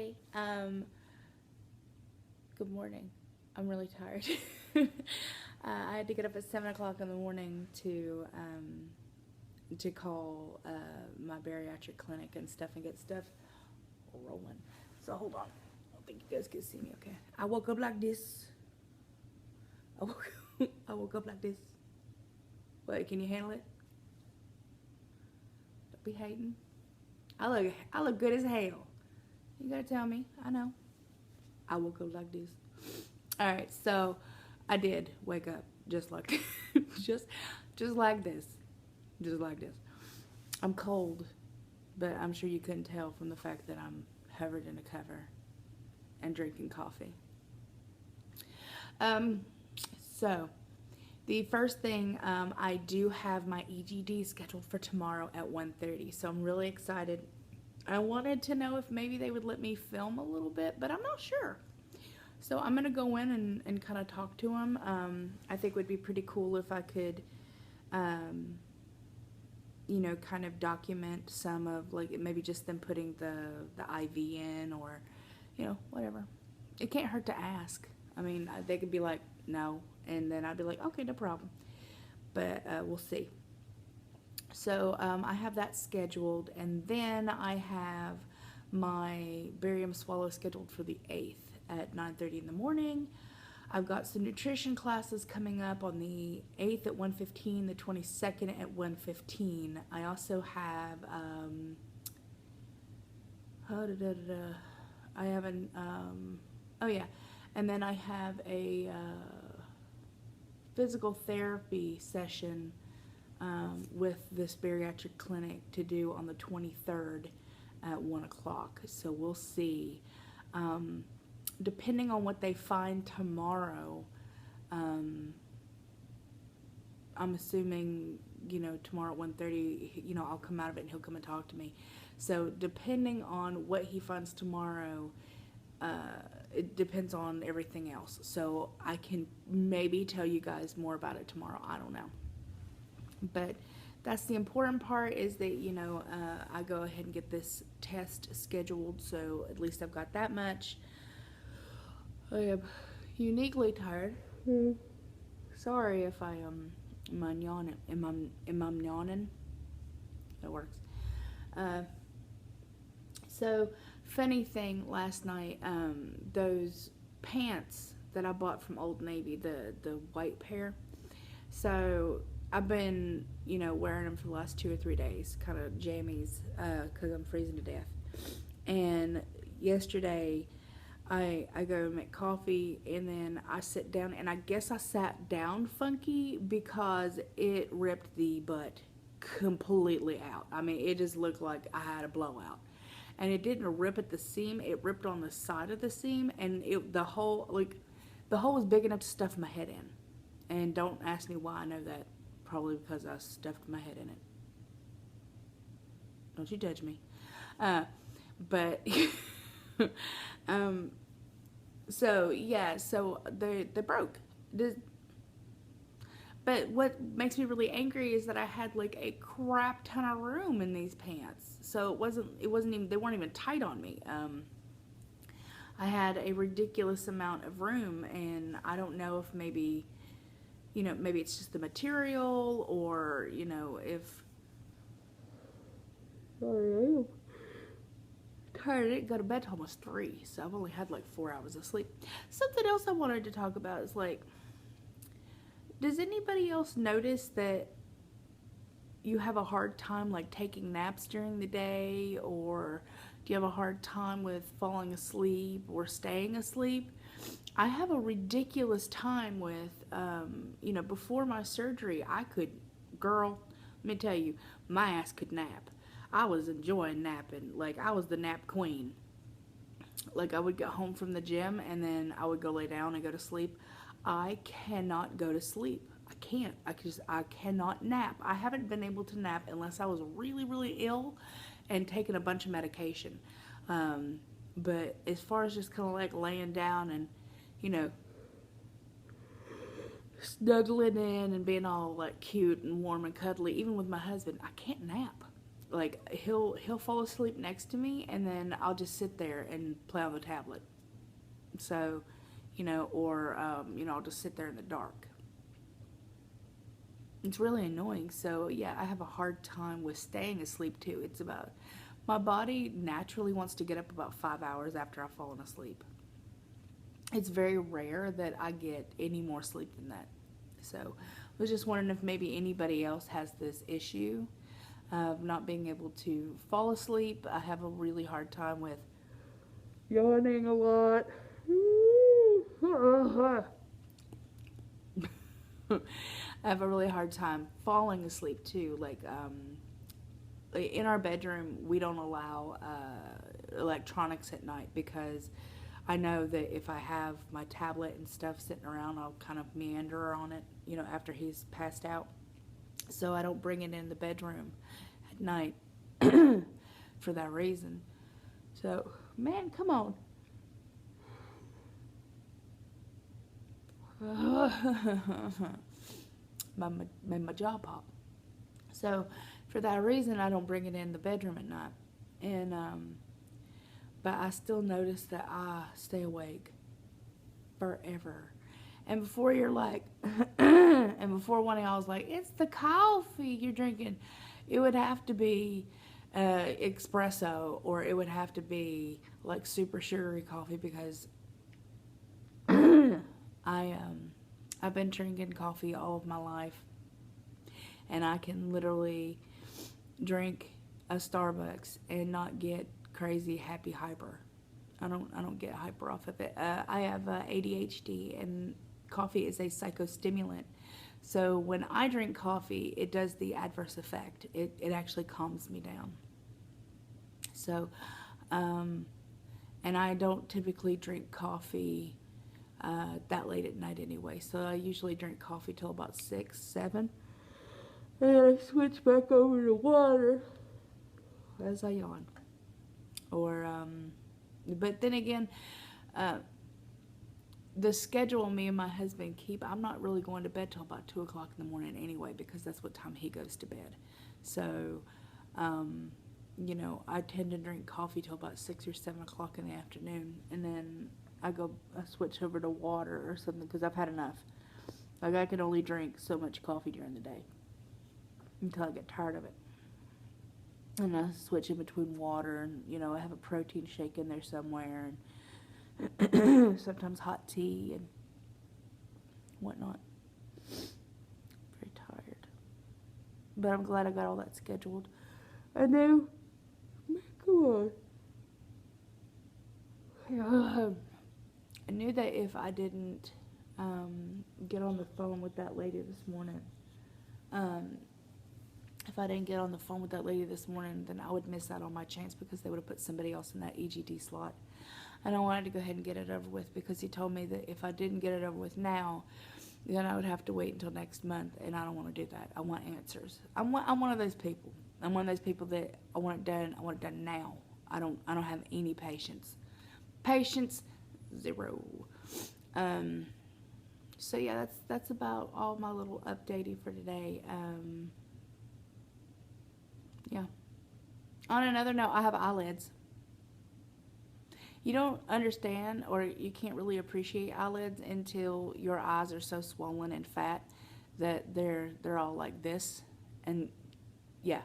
Hey, good morning. I'm really tired. I had to get up at 7 o'clock in the morning to call my bariatric clinic and stuff and get stuff rolling. So hold on. I don't think you guys can see me. Okay. I woke up like this. I woke up like this. What? Can you handle it? Don't be hating. I look good as hell. You gotta tell me. I know. I woke up like this. All right, so I did wake up just like just just like this. Just like this. I'm cold, but I'm sure you couldn't tell from the fact that I'm covered in a cover and drinking coffee. Um so the first thing, I do have my EGD scheduled for tomorrow at 1:30, so I'm really excited. I wanted to know if maybe they would let me film a little bit, but I'm not sure. So I'm gonna go in and kind of talk to them. I think it would be pretty cool if I could, um, kind of document some of like maybe just them putting the IV in or, whatever. It can't hurt to ask. I mean, they could be like no, and then I'd be like okay, no problem. But we'll see. So I have that scheduled, and then I have my barium swallow scheduled for the 8th at 9:30 in the morning. I've got some nutrition classes coming up on the 8th at 1:15, the 22nd at 1:15. I also have I have an oh yeah, and then I have a physical therapy session with this bariatric clinic to do on the 23rd at 1 o'clock. So we'll see. Depending on what they find tomorrow, I'm assuming, tomorrow at 1:30, I'll come out of it and he'll come and talk to me. So depending on what he finds tomorrow, it depends on everything else. So I can maybe tell you guys more about it tomorrow. I don't know. But that's the important part is that, I go ahead and get this test scheduled. So at least I've got that much. I am uniquely tired. Sorry if I am I yawning. Am I yawning? That works. So funny thing last night, those pants that I bought from Old Navy, the white pair. So I've been, wearing them for the last 2 or 3 days, kind of jammies, because I'm freezing to death. And yesterday, I go make coffee, and then I sit down, and I guess I sat down funky because it ripped the butt completely out. I mean, it just looked like I had a blowout. And it didn't rip at the seam, it ripped on the side of the seam, and the hole was big enough to stuff my head in. And don't ask me why I know that. Probably because I stuffed my head in it. Don't you judge me. But so yeah, so they broke. But what makes me really angry is that I had like a crap ton of room in these pants. So it wasn't even, they weren't even tight on me. I had a ridiculous amount of room, and I don't know if maybe it's just the material, or, if... Sorry, I am tired. I didn't go to bed till almost 3, so I've only had like 4 hours of sleep. Something else I wanted to talk about is like, does anybody else notice that you have a hard time like taking naps during the day, or do you have a hard time with falling asleep or staying asleep? I have a ridiculous time with, before my surgery, girl, let me tell you, my ass could nap. I was enjoying napping. Like, I was the nap queen. Like, I would get home from the gym, and then I would go lay down and go to sleep. I cannot go to sleep. I can't. I cannot nap. I haven't been able to nap unless I was really, really ill and taking a bunch of medication. But as far as just kind of like laying down and, snuggling in and being all like cute and warm and cuddly, even with my husband, I can't nap. like he'll fall asleep next to me, and then I'll just sit there and play on the tablet. So, or I'll just sit there in the dark. It's really annoying. So yeah, I have a hard time with staying asleep too. It's about my body naturally wants to get up about 5 hours after I've fallen asleep. It's very rare that I get any more sleep than that. So I was just wondering if maybe anybody else has this issue of not being able to fall asleep. I have a really hard time with yawning a lot. I have a really hard time falling asleep too. Like in our bedroom, we don't allow electronics at night because I know that if I have my tablet and stuff sitting around, I'll kind of meander on it, after he's passed out. So I don't bring it in the bedroom at night for that reason. So, man, come on. made my jaw pop. So, for that reason, I don't bring it in the bedroom at night. And, but I still notice that I stay awake forever. And before you're like, and before one of y'all was like, it's the coffee you're drinking, it would have to be espresso, or it would have to be like super sugary coffee, because I've been drinking coffee all of my life, and I can literally drink a Starbucks and not get crazy happy hyper. I don't get hyper off of it. I have ADHD, and coffee is a psychostimulant. So when I drink coffee, it does the adverse effect. It actually calms me down. So, and I don't typically drink coffee that late at night anyway. So I usually drink coffee till about 6, 7. And then I switch back over to water as I yawn. Or, but then again, the schedule me and my husband keep, I'm not really going to bed till about 2 o'clock in the morning anyway, because that's what time he goes to bed. So, I tend to drink coffee till about 6 or 7 o'clock in the afternoon, and then I switch over to water or something, because I've had enough. Like, I can only drink so much coffee during the day until I get tired of it. And I switch in between water, and, I have a protein shake in there somewhere, and sometimes hot tea and whatnot. Very tired. But I'm glad I got all that scheduled. I knew, come on. I knew that if I didn't get on the phone with that lady this morning, then I would miss out on my chance, because they would have put somebody else in that EGD slot. And I wanted to go ahead and get it over with, because he told me that if I didn't get it over with now, then I would have to wait until next month, and I don't want to do that. I want answers. I'm one of those people. I'm one of those people that I want it done now. I don't have any patience. Patience, 0. So yeah, that's about all my little updating for today. Yeah. On another note, I have eyelids. You don't understand, or you can't really appreciate eyelids until your eyes are so swollen and fat that they're all like this. And yeah,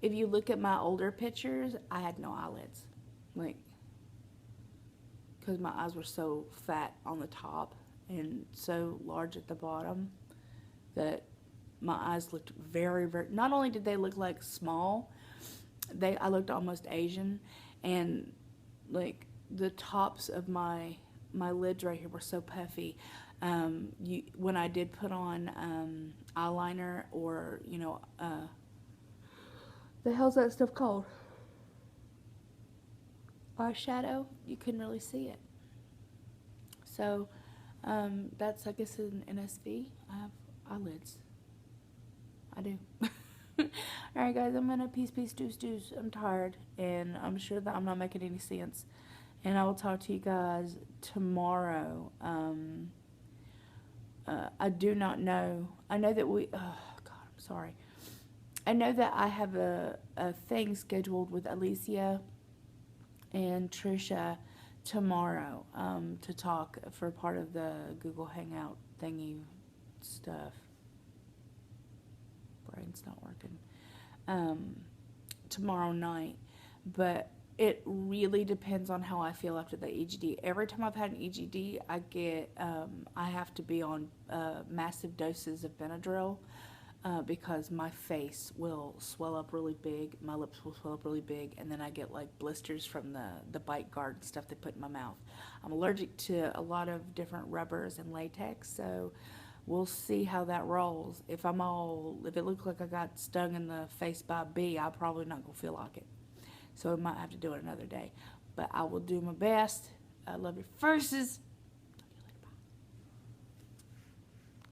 if you look at my older pictures, I had no eyelids, like, because my eyes were so fat on the top and so large at the bottom that my eyes looked very, very, not only did they look like small, I looked almost Asian, and like the tops of my lids right here were so puffy. When I did put on eyeliner, or the hell's that stuff called? Eyeshadow, you couldn't really see it. So that's, I guess, an NSV. I have eyelids. I do. Alright guys, I'm gonna peace, deuce. I'm tired, and I'm sure that I'm not making any sense. And I will talk to you guys tomorrow. I do not know. I know that oh God, I'm sorry. I know that I have a thing scheduled with Alicia and Trisha tomorrow to talk for part of the Google Hangout thingy stuff. Brain's not working. Tomorrow night, but it really depends on how I feel after the EGD. Every time I've had an EGD, I have to be on massive doses of Benadryl because my face will swell up really big, my lips will swell up really big, and then I get like blisters from the bite guard stuff they put in my mouth. I'm allergic to a lot of different rubbers and latex, so we'll see how that rolls. If it looks like I got stung in the face by a bee, I'm probably not gonna feel like it. So I might have to do it another day. But I will do my best. I love your verses.